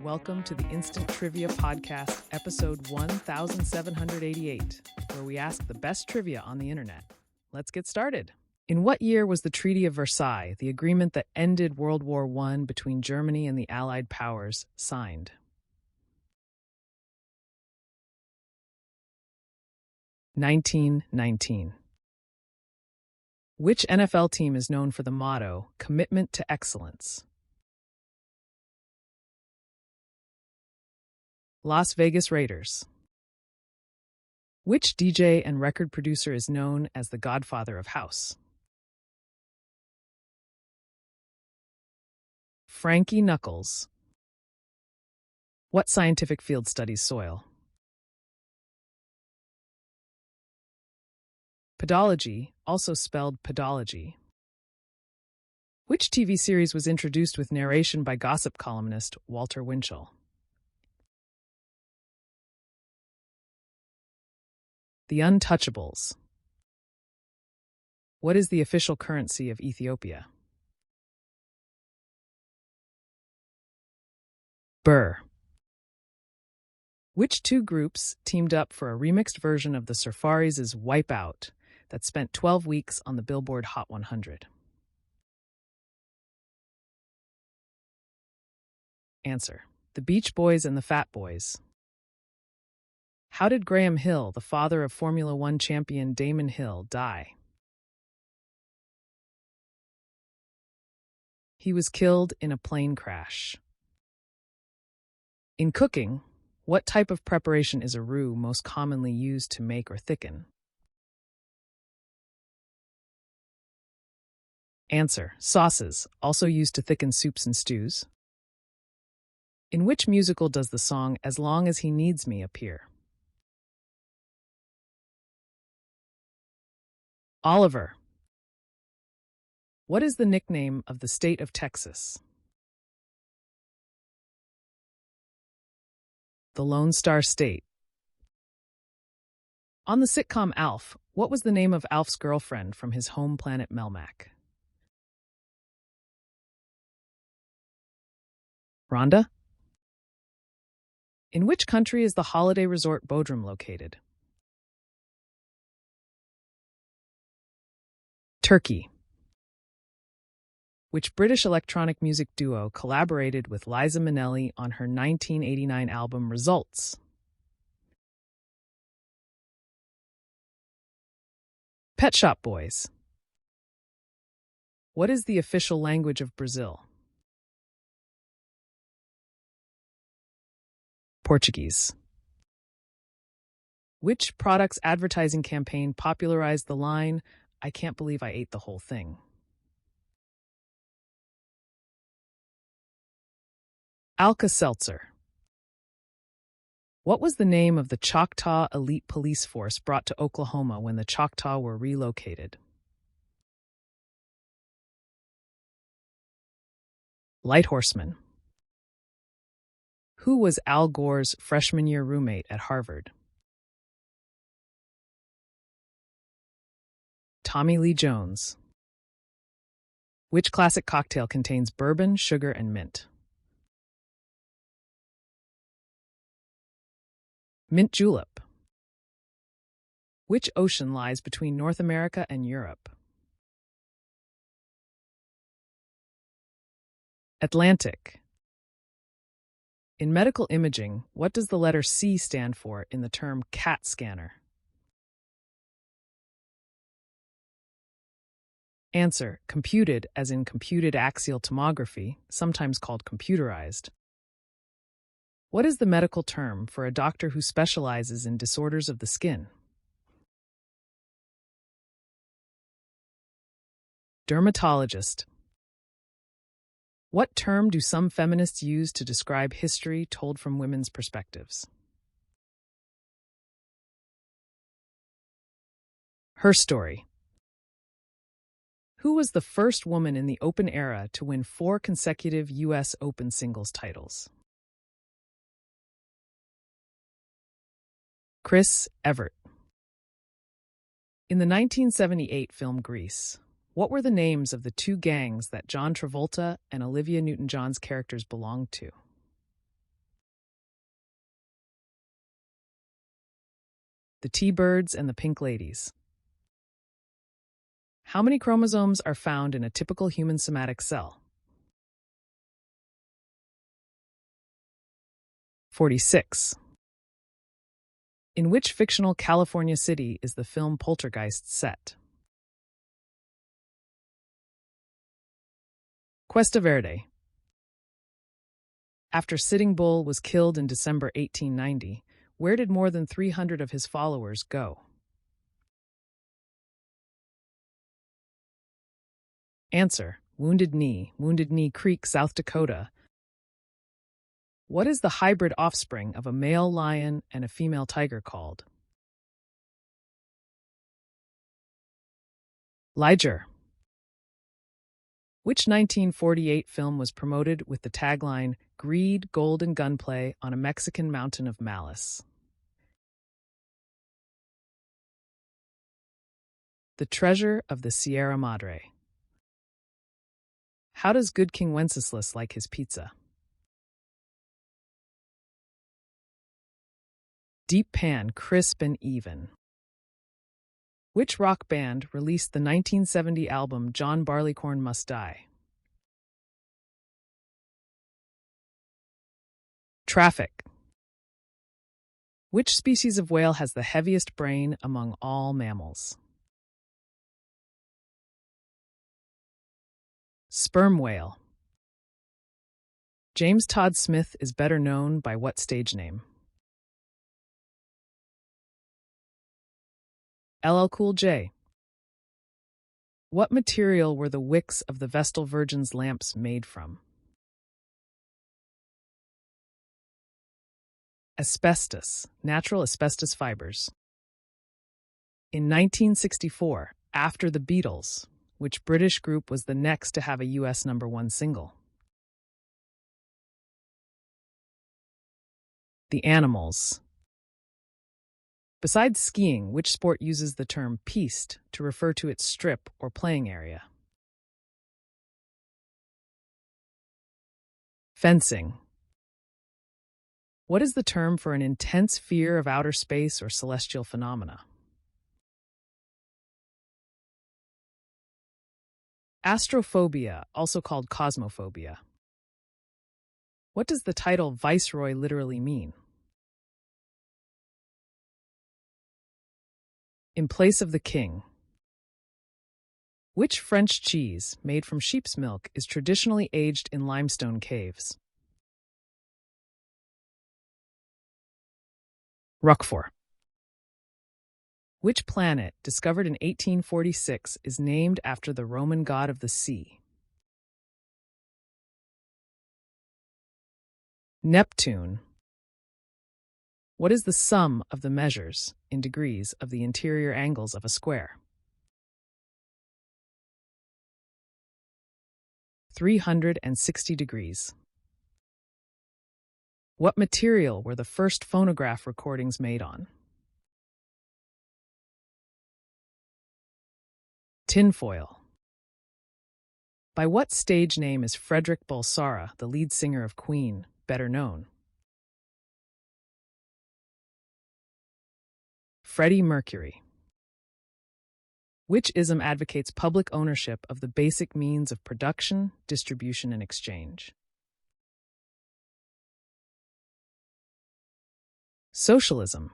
Welcome to the Instant Trivia Podcast, episode 1788, where we ask the best trivia on the internet. Let's get started. In what year was the Treaty of Versailles, the agreement that ended World War I between Germany and the Allied powers, signed? (1919). Which NFL team is known for the motto, Commitment to Excellence? Las Vegas Raiders. Which DJ and record producer is known as the Godfather of House? Frankie Knuckles. What scientific field studies soil? Pedology, also spelled pedology. Which TV series was introduced with narration by gossip columnist Walter Winchell? The Untouchables. What is the official currency of Ethiopia? Birr. Which two groups teamed up for a remixed version of the Surfaris' Wipe Out that spent 12 weeks on the Billboard Hot 100? Answer: The Beach Boys and the Fat Boys. How did Graham Hill, the father of Formula One champion Damon Hill, die? He was killed in a plane crash. In cooking, what type of preparation is a roux most commonly used to make or thicken? Answer: Sauces, also used to thicken soups and stews. In which musical does the song As Long as He Needs Me appear? Oliver. What is the nickname of the state of Texas? The Lone Star State. On the sitcom Alf, what was the name of Alf's girlfriend from his home planet Melmac? Rhonda? In which country is the holiday resort Bodrum located? Turkey. Which British electronic music duo collaborated with Liza Minnelli on her 1989 album Results? Pet Shop Boys. What is the official language of Brazil? Portuguese. Which product's advertising campaign popularized the line, "I can't believe I ate the whole thing"? Alka-Seltzer. What was the name of the Choctaw elite police force brought to Oklahoma when the Choctaw were relocated? Light Horseman. Who was Al Gore's freshman year roommate at Harvard? Tommy Lee Jones. Which classic cocktail contains bourbon, sugar, and mint? Mint julep. Which ocean lies between North America and Europe? Atlantic. In medical imaging, what does the letter C stand for in the term CAT scanner? Answer: computed, as in computed axial tomography, sometimes called computerized. What is the medical term for a doctor who specializes in disorders of the skin? Dermatologist. What term do some feminists use to describe history told from women's perspectives? Her story. Who was the first woman in the Open era to win 4 consecutive U.S. Open singles titles? Chris Evert. In the 1978 film Grease, what were the names of the 2 gangs that John Travolta and Olivia Newton-John's characters belonged to? Squad. Which classic cocktail contains bourbon, sugar, and mint? Answer: Red Rum. Which British electronic music duo collaborated with Liza Minnelli on her 1989 album Results? Pet Shop Boys. the T-birds and the pink ladies. How many chromosomes are found in a typical human somatic cell? 46. In which fictional California city is the film Poltergeist set? Cuesta Verde. After Sitting Bull was killed in December 1890, where did more than 300 of his followers go? Answer: Wounded Knee Creek, South Dakota. What is the hybrid offspring of a male lion and a female tiger called? Liger. Which 1948 film was promoted with the tagline, "Greed, Gold, and Gunplay on a Mexican Mountain of Malice"? The Treasure of the Sierra Madre. How does Good King Wenceslas like his pizza? Deep pan, crisp and even. Which rock band released the 1970 album John Barleycorn Must Die? Traffic. Which species of whale has the heaviest brain among all mammals? Sperm whale. James Todd Smith is better known by what stage name? LL Cool J. What material were the wicks of the Vestal Virgin's lamps made from? Asbestos, natural asbestos fibers. In 1964, after the Beatles, which British group was the next to have a US #1 single? The Animals. Besides skiing, which sport uses the term piste to refer to its strip or playing area? Fencing. What is the term for an intense fear of outer space or celestial phenomena? Astrophobia, also called cosmophobia. What does the title Viceroy literally mean? In place of the king. Which French cheese, made from sheep's milk, is traditionally aged in limestone caves? Roquefort. Which planet, discovered in 1846, is named after the Roman god of the sea? Neptune. What is the sum of the measures, in degrees, of the interior angles of a square? 360 degrees. What material were the first phonograph recordings made on? Tinfoil. By what stage name is Frederick Bulsara, the lead singer of Queen, better known? Freddie Mercury. Which ism advocates public ownership of the basic means of production, distribution, and exchange? Socialism.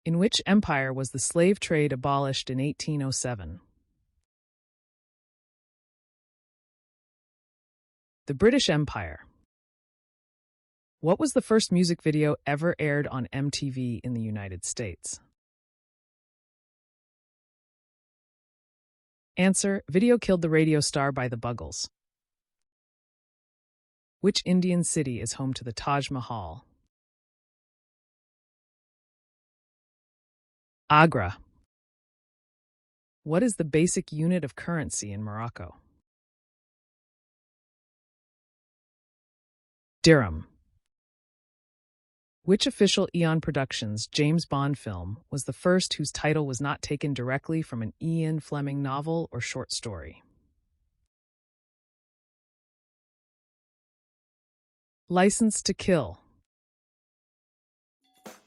In which empire was the slave trade abolished in 1807? The British Empire. What was the first music video ever aired on MTV in the United States? Answer: Video Killed the Radio Star by the Buggles. Which Indian city is home to the Taj Mahal? Agra. What is the basic unit of currency in Morocco? Dirham. Which official Eon Productions James Bond film was the first whose title was not taken directly from an Ian Fleming novel or short story? License to Kill.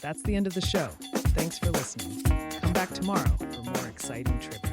That's the end of the show. Thanks for listening. Come back tomorrow for more exciting trivia.